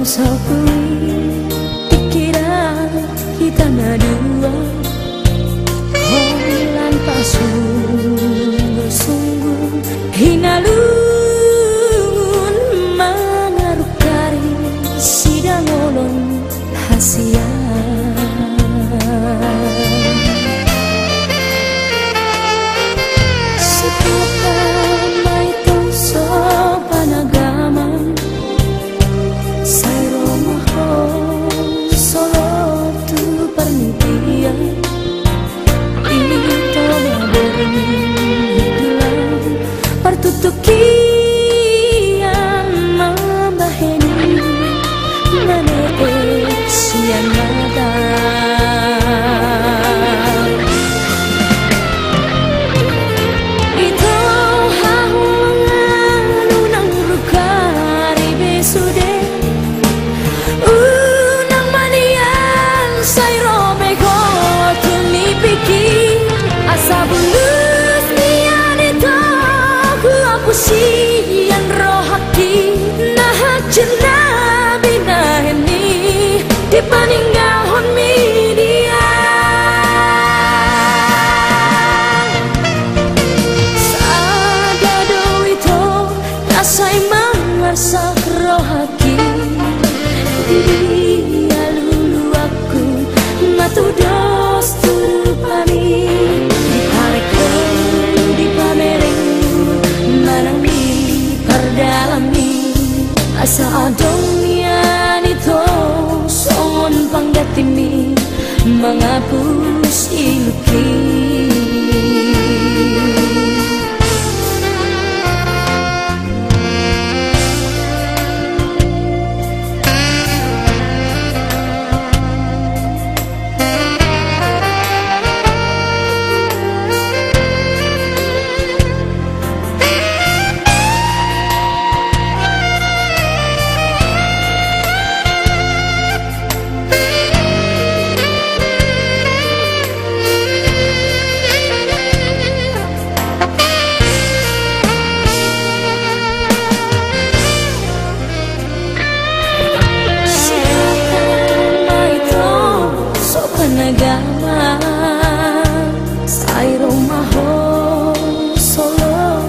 sapui dikira kita dua holan pasungguh-sungguh hinalun mangaruk kari sidang olon hasia tutukian membaheni menetek siang mata itu hahungan unang rukari besude unang manian say robe ko tumipiki asa bulus niyan ito sian rohaki nah jenabi naheni di paningahon media sagado itu kasay mangarsak rohaki dia lulu aku matudos turupani di parekon di pamereng dalami asa adongnya nito son panggatimi mengapus iluki negara say romaho solo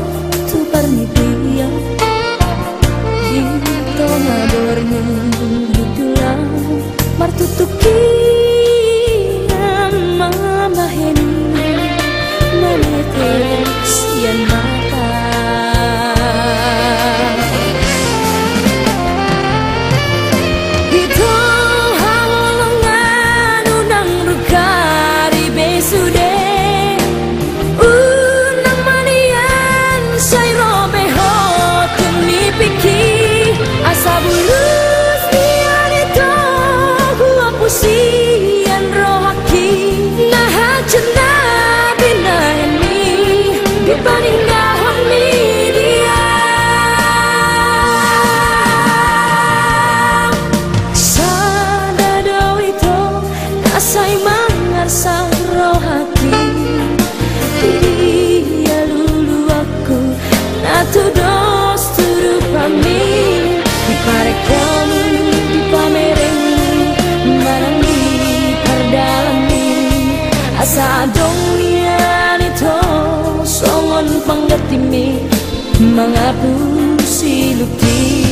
tu pernitia dito ngadornya hitulah martutuki mamaheni menetek sian mata sian rohaki nah jenabi naheni di paningahon media sadado itu kasay mangarsak rohaki dia lulu aku natudos turupami di parekon di pamereng asa adongnya nito songon panggatimi mengapus iluki